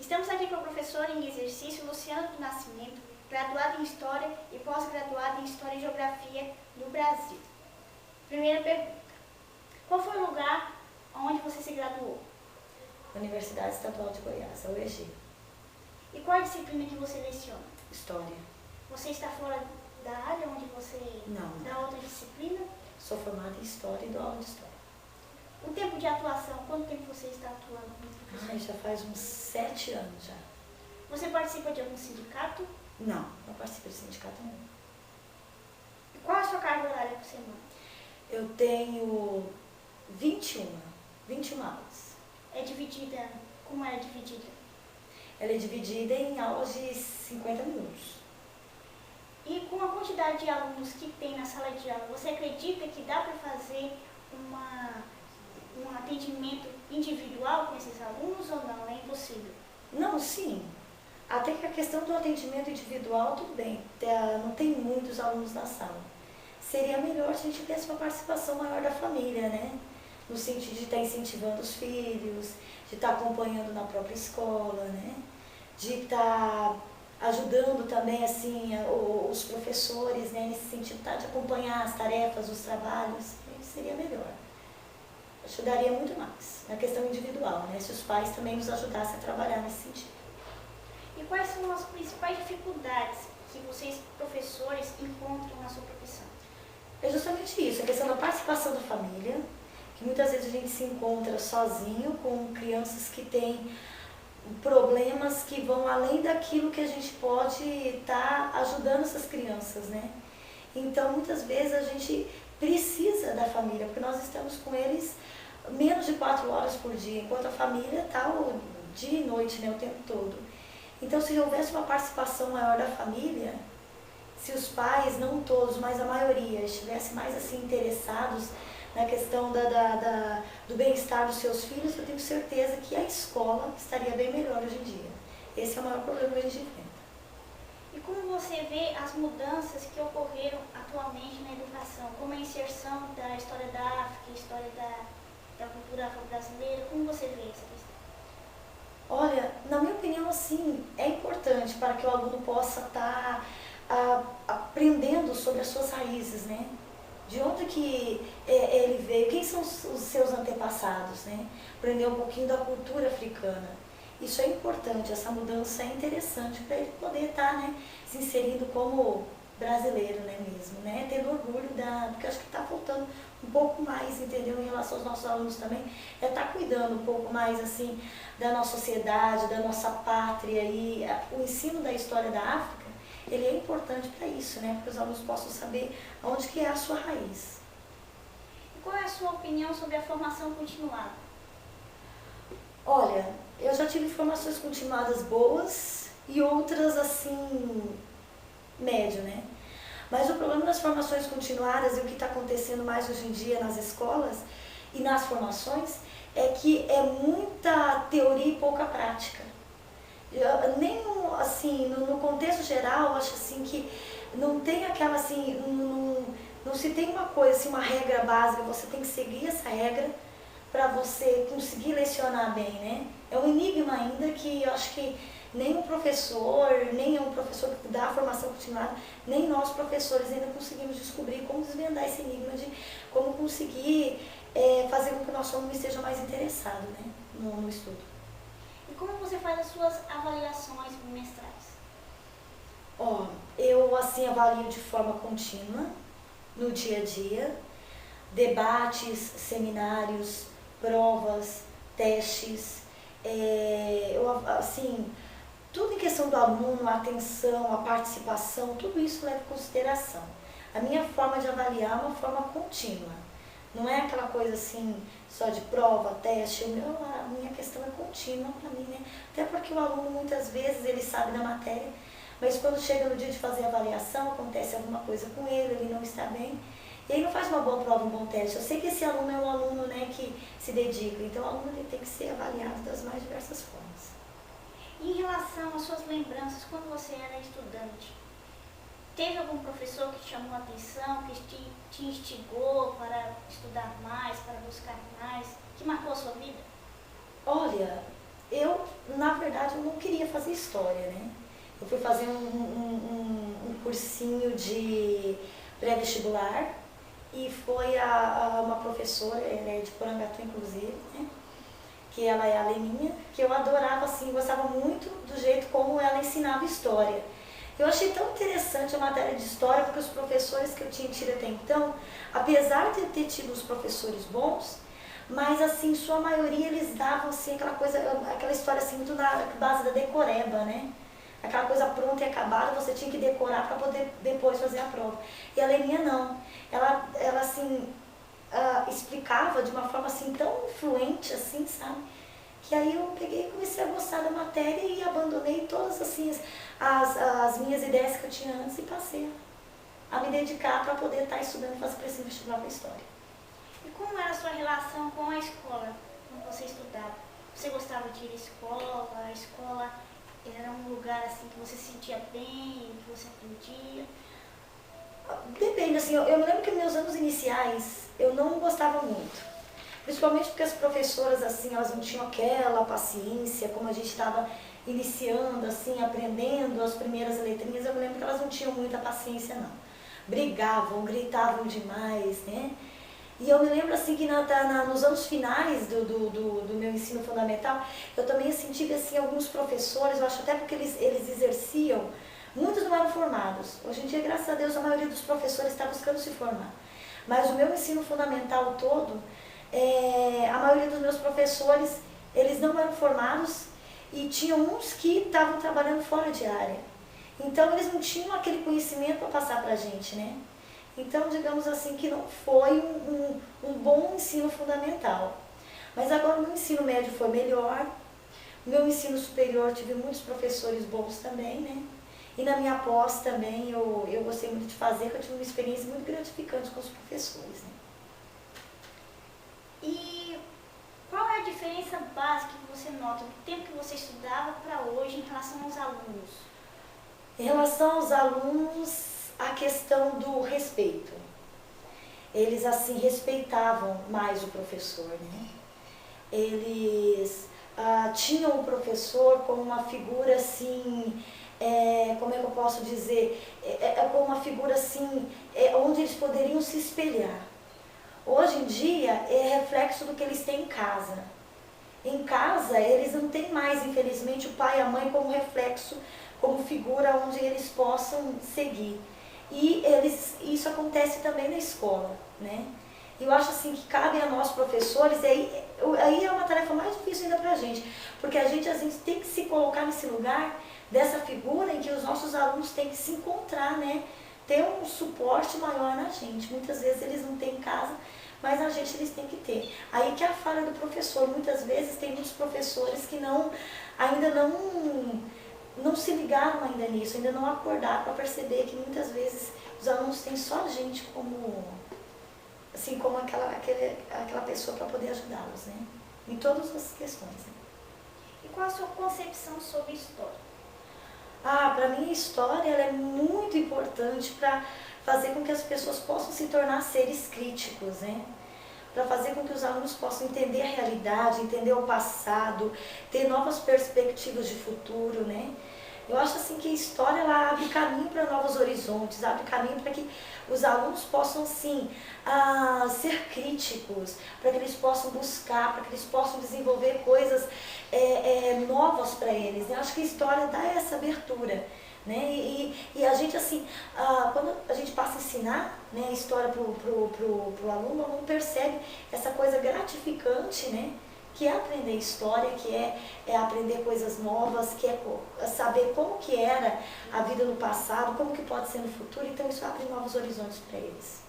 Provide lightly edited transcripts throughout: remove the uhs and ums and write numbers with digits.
Estamos aqui com a professora em exercício Luciana do Nascimento, graduada em História e pós-graduada em História e Geografia no Brasil. Primeira pergunta: qual foi o lugar onde você se graduou? Universidade Estadual de Goiás, a UEG. E qual a disciplina que você leciona? História. Você está fora da área onde você Não. dá outra disciplina? Sou formada em História e dou aula de História. O tempo de atuação, quanto tempo você está atuando como professor? Já faz uns 7 anos já. Você participa de algum sindicato? Não participo de sindicato nenhum. E qual a sua carga horária por semana? Eu tenho 21 aulas. É dividida, como é dividida? Ela é dividida em aulas de 50 minutos. E com a quantidade de alunos que tem na sala de aula, você acredita que dá para fazer um atendimento individual com esses alunos ou não? É impossível? Não, sim. Até que a questão do atendimento individual, tudo bem. Não tem muitos alunos na sala. Seria melhor se a gente tivesse uma participação maior da família, né? No sentido de estar incentivando os filhos, de estar acompanhando na própria escola, né? De estar ajudando também, assim, os professores, né? Nesse sentido, de acompanhar as tarefas, os trabalhos. Seria melhor. Ajudaria muito mais na questão individual, né? Se os pais também nos ajudassem a trabalhar nesse sentido. E quais são as principais dificuldades que vocês, professores, encontram na sua profissão? É justamente isso, a questão da participação da família, que muitas vezes a gente se encontra sozinho com crianças que têm problemas que vão além daquilo que a gente pode estar ajudando essas crianças, né? Então, muitas vezes a gente precisa da família, porque nós estamos com eles menos de 4 horas por dia, enquanto a família está o dia e noite, né, o tempo todo. Então, se houvesse uma participação maior da família, se os pais, não todos, mas a maioria, estivessem mais assim interessados na questão do bem-estar dos seus filhos, eu tenho certeza que a escola estaria bem melhor hoje em dia. Esse é o maior problema que a gente enfrenta. E como você vê as mudanças que ocorreram atualmente na educação, como a inserção da história da África, a história da cultura afro-brasileira, como você vê essa questão? Olha, na minha opinião, assim, é importante para que o aluno possa estar aprendendo sobre as suas raízes, né? De onde que ele veio, quem são os seus antepassados, né? Aprender um pouquinho da cultura africana. Isso é importante, essa mudança é interessante para ele poder estar, né, se inserindo como brasileiro, né, mesmo, né? Tendo orgulho porque acho que está faltando um pouco mais, entendeu? Em relação aos nossos alunos também, é estar cuidando um pouco mais, assim, da nossa sociedade, da nossa pátria. E o ensino da história da África, ele é importante para isso, né? Para que os alunos possam saber onde que é a sua raiz. E qual é a sua opinião sobre a formação continuada? Olha, eu já tive formações continuadas boas e outras, assim, médio, né? Mas o problema das formações continuadas e o que está acontecendo mais hoje em dia nas escolas e nas formações é que é muita teoria e pouca prática. Nem assim, no contexto geral, acho assim que não tem aquela assim, não se tem uma coisa assim, uma regra básica, você tem que seguir essa regra para você conseguir lecionar bem, né? É um enigma ainda que eu acho que nem um professor que dá a formação continuada, nem nós professores ainda conseguimos descobrir como desvendar esse enigma de como conseguir fazer com que o nosso aluno esteja mais interessado, né, no estudo. E como você faz as suas avaliações bimestrais? Eu assim avalio de forma contínua, no dia a dia, debates, seminários, provas, testes, tudo em questão do aluno, a atenção, a participação, tudo isso leva em consideração. A minha forma de avaliar é uma forma contínua. Não é aquela coisa assim, só de prova, teste. A minha questão é contínua para mim, né? Até porque o aluno, muitas vezes, ele sabe da matéria, mas quando chega no dia de fazer a avaliação, acontece alguma coisa com ele não está bem, e ele não faz uma boa prova, um bom teste. Eu sei que esse aluno é um aluno, né, que se dedica, então o aluno ele tem que ser avaliado das mais diversas formas. E em relação às suas lembranças, quando você era estudante, teve algum professor que te chamou a atenção, que te instigou para estudar mais, para buscar mais, que marcou a sua vida? Olha, na verdade, eu não fazer história, né? Eu fui fazer um cursinho de pré-vestibular e foi uma professora, ela é de Porangatu, inclusive, né? Que ela é a Leninha, que eu adorava, assim, gostava muito do jeito como ela ensinava história. Eu achei tão interessante a matéria de história, porque os professores que eu tinha tido até então, apesar de ter tido os professores bons, mas assim, sua maioria eles davam assim, aquela coisa, aquela história assim, muito na base da decoreba, né? Aquela coisa pronta e acabada, você tinha que decorar para poder depois fazer a prova. E a Leninha não. Ela assim, explicava de uma forma assim tão fluente, assim, sabe? Que aí eu peguei e comecei a gostar da matéria e abandonei todas assim, as minhas ideias que eu tinha antes e passei a me dedicar para poder estar estudando e fazer prestativo vestibular para história. E como era a sua relação com a escola, quando você estudava? Você gostava de ir à escola? A escola era um lugar assim que você se sentia bem, que você aprendia? Depende, assim, eu me lembro que nos meus anos iniciais eu não gostava muito. Principalmente porque as professoras, assim, elas não tinham aquela paciência, como a gente estava iniciando, assim, aprendendo as primeiras letrinhas, eu me lembro que elas não tinham muita paciência, não. Brigavam, gritavam demais, né? E eu me lembro, assim, que nos anos finais do meu ensino fundamental, eu também, assim, tive, assim, alguns professores, eu acho até porque eles exerciam, muitos não eram formados. Hoje em dia, graças a Deus, a maioria dos professores está buscando se formar. Mas o meu ensino fundamental todo, a maioria dos meus professores, eles não eram formados e tinham uns que estavam trabalhando fora de área. Então, eles não tinham aquele conhecimento para passar para a gente, né? Então, digamos assim, que não foi um bom ensino fundamental. Mas agora o meu ensino médio foi melhor, o meu ensino superior tive muitos professores bons também, né? E na minha pós também eu gostei muito de fazer, porque eu tive uma experiência muito gratificante com os professores, né? E qual é a diferença básica que você nota do tempo que você estudava para hoje em relação aos alunos? Em relação aos alunos, a questão do respeito. Eles, assim, respeitavam mais o professor, né? Eles tinham o professor como uma figura, assim, como é que eu posso dizer? Como uma figura, assim, onde eles poderiam se espelhar. Hoje em dia, é reflexo do que eles têm em casa. Em casa, eles não têm mais, infelizmente, o pai e a mãe como reflexo, como figura onde eles possam seguir. E isso acontece também na escola, né? E eu acho assim que cabe a nós professores, aí é uma tarefa mais difícil ainda pra gente, porque a gente às vezes tem que se colocar nesse lugar dessa figura em que os nossos alunos têm que se encontrar, né? Ter um suporte maior na gente. Muitas vezes eles não têm em casa, mas a gente eles têm que ter. Aí que é a falha do professor. Muitas vezes tem muitos professores que ainda não se ligaram ainda nisso, ainda não acordaram para perceber que muitas vezes os alunos têm só a gente como, assim, como aquela pessoa para poder ajudá-los, né? Em todas as questões. Né? E qual a sua concepção sobre história? Para mim a história ela é muito importante para fazer com que as pessoas possam se tornar seres críticos, né? Para fazer com que os alunos possam entender a realidade, entender o passado, ter novas perspectivas de futuro, né? Eu acho assim que a história ela abre caminho para novos horizontes, abre caminho para que os alunos possam sim ser críticos, para que eles possam buscar, para que eles possam desenvolver coisas novas para eles. Eu acho que a história dá essa abertura. Né? E a gente assim, quando a gente passa a ensinar, né, a história pro aluno, o aluno percebe essa coisa gratificante, né, que é aprender história, que é aprender coisas novas, que é saber como que era a vida no passado, como que pode ser no futuro, então isso abre novos horizontes para eles.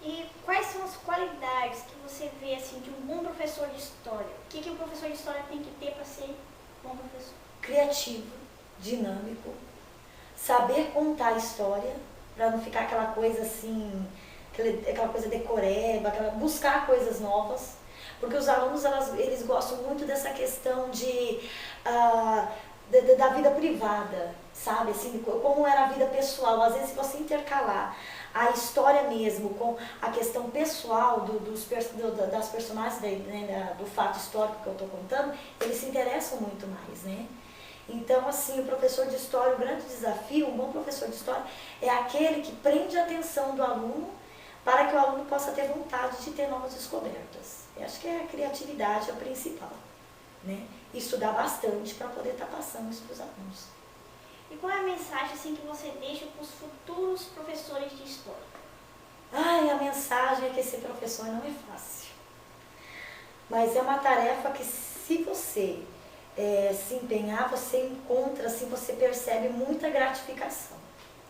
E quais são as qualidades que você vê assim, de um bom professor de história? O que o professor de história tem que ter para ser bom professor? Criativo, dinâmico, saber contar a história, para não ficar aquela coisa assim, aquela coisa decoreba, buscar coisas novas, porque os alunos eles gostam muito dessa questão da vida privada, sabe, assim, como era a vida pessoal. Às vezes, se você intercalar a história mesmo com a questão pessoal das personagens, né, do fato histórico que eu estou contando, eles se interessam muito mais, né? Então, assim, o professor de história, o grande desafio, um bom professor de história, é aquele que prende a atenção do aluno para que o aluno possa ter vontade de ter novas descobertas. Eu acho que a criatividade é o principal, né? Estudar bastante para poder estar passando isso para os alunos. E qual é a mensagem assim, que você deixa para os futuros professores de história? Ai, a mensagem é que ser professor não é fácil. Mas é uma tarefa que, se você se empenhar, você encontra, assim, você percebe muita gratificação,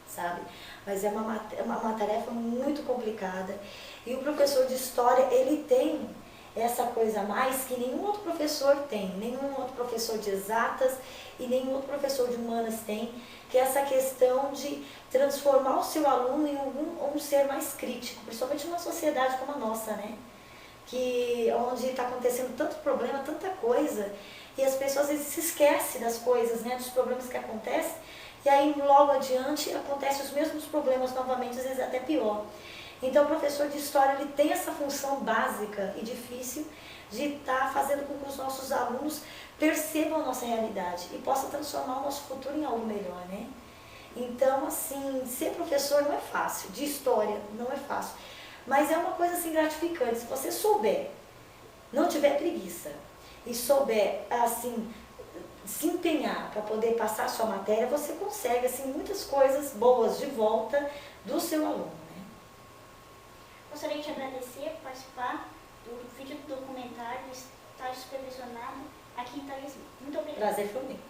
sabe? Mas é uma tarefa muito complicada. E o professor de história, ele tem essa coisa a mais que nenhum outro professor tem, nenhum outro professor de exatas e nenhum outro professor de humanas tem, que é essa questão de transformar o seu aluno em um ser mais crítico, principalmente numa sociedade como a nossa, né? Onde está acontecendo tanto problema, tanta coisa, e as pessoas às vezes se esquecem das coisas, né? Dos problemas que acontecem, e aí logo adiante acontecem os mesmos problemas novamente, às vezes até pior. Então o professor de história, ele tem essa função básica e difícil de estar fazendo com que os nossos alunos percebam a nossa realidade e possam transformar o nosso futuro em algo melhor, né? Então, assim, ser professor não é fácil, de história não é fácil, mas é uma coisa assim gratificante. Se você souber, não tiver preguiça e souber, assim, se empenhar para poder passar a sua matéria, você consegue, assim, muitas coisas boas de volta do seu aluno. Gostaria de te agradecer por participar do vídeo do documentário Estágio Supervisionado aqui em Talismã. Muito obrigada. Prazer foi meu.